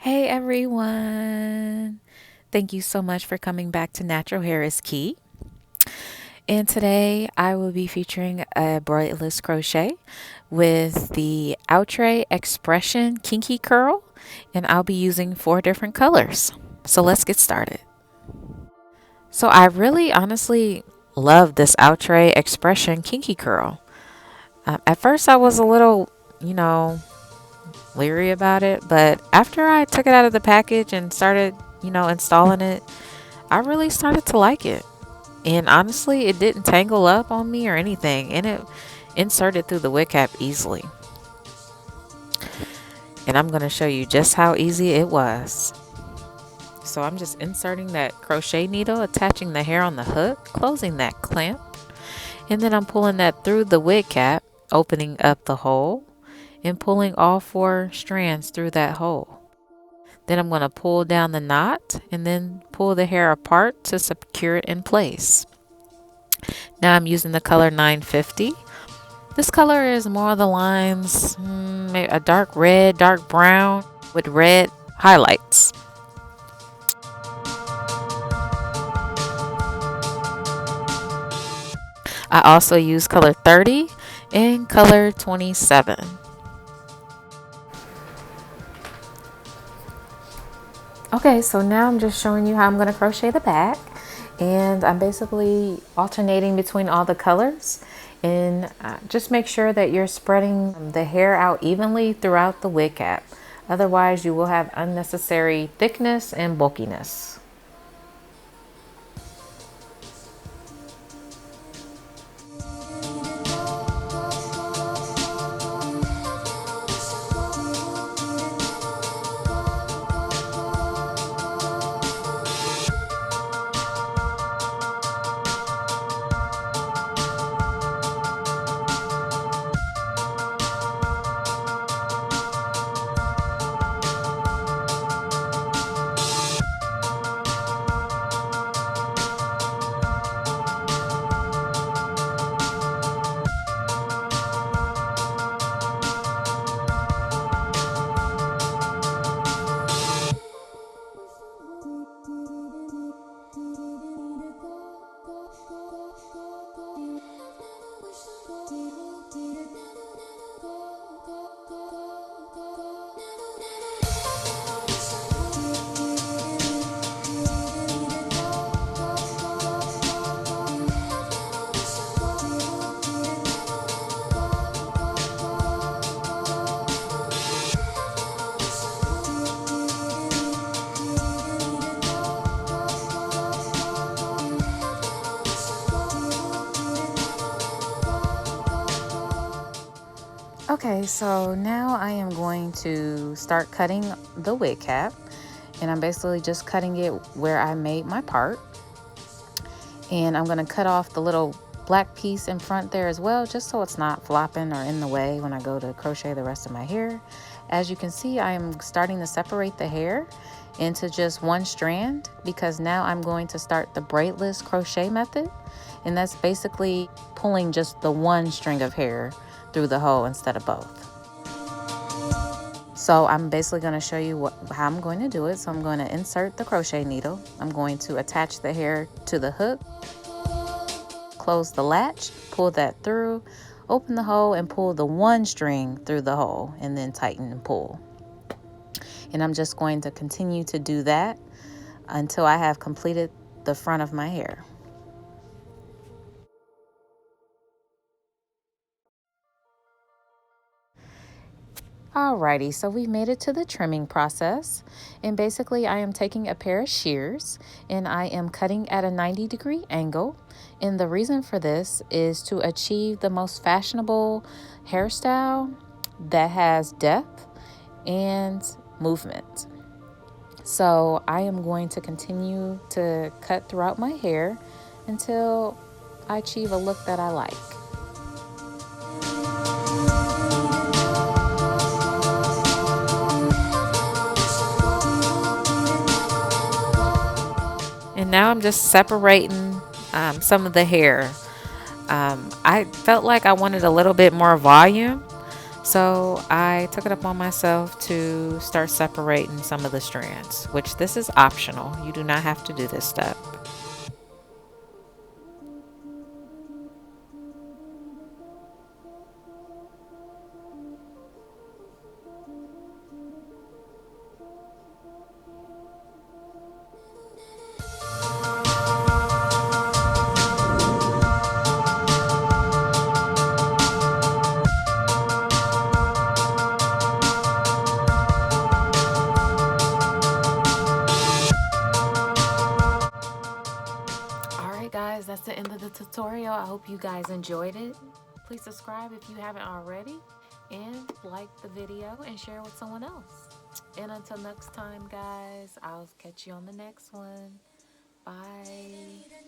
Hey everyone! Thank you so much for coming back to Natural Hair is Key. And today I will be featuring a Braidless Crochet with the Outre X-pression Kinky curl, and I'll be using 4 different colors. So let's get started. So I really honestly love this Outre X-pression Kinky curl. At first I was a little, leery about it, but after I took it out of the package and started, installing it, I really started to like it. And honestly, it didn't tangle up on me or anything, and it inserted through the wig cap easily. And I'm going to show you just how easy it was. So I'm just inserting that crochet needle, attaching the hair on the hook, closing that clamp, and then I'm pulling that through the wig cap, opening up the hole, and pulling all 4 strands through that hole. Then I'm going to pull down the knot and then pull the hair apart to secure it in place. Now I'm using the color 950. This color is more of the lines, maybe a dark red, dark brown with red highlights. I also use color 30 and color 27. Okay, so now I'm just showing you how I'm going to crochet the back, and I'm basically alternating between all the colors, and just make sure that you're spreading the hair out evenly throughout the wig cap. Otherwise you will have unnecessary thickness and bulkiness. Okay, so now I am going to start cutting the wig cap, and I'm basically just cutting it where I made my part. And I'm going to cut off the little black piece in front there as well, just so it's not flopping or in the way when I go to crochet the rest of my hair. As you can see, I am starting to separate the hair into just one strand, because now I'm going to start the braidless crochet method, and that's basically pulling just the one string of hair through the hole instead of both. So I'm basically going to show you how I'm going to do it. So I'm going to insert the crochet needle. I'm going to attach the hair to the hook, close the latch, pull that through, open the hole, and pull the one string through the hole, and then tighten and pull. And I'm just going to continue to do that until I have completed the front of my hair. Alrighty, so we've made it to the trimming process, and basically I am taking a pair of shears and I am cutting at a 90-degree angle, and the reason for this is to achieve the most fashionable hairstyle that has depth and movement. So I am going to continue to cut throughout my hair until I achieve a look that I like. And now I'm just separating some of the hair. I felt like I wanted a little bit more volume, So I took it upon myself to start separating some of the strands, which this is optional. You do not have to do this step. Alright guys, that's the end of the tutorial. I hope you guys enjoyed it. Please subscribe if you haven't already, and like the video and share with someone else. And until next time guys, I'll catch you on the next one. Bye.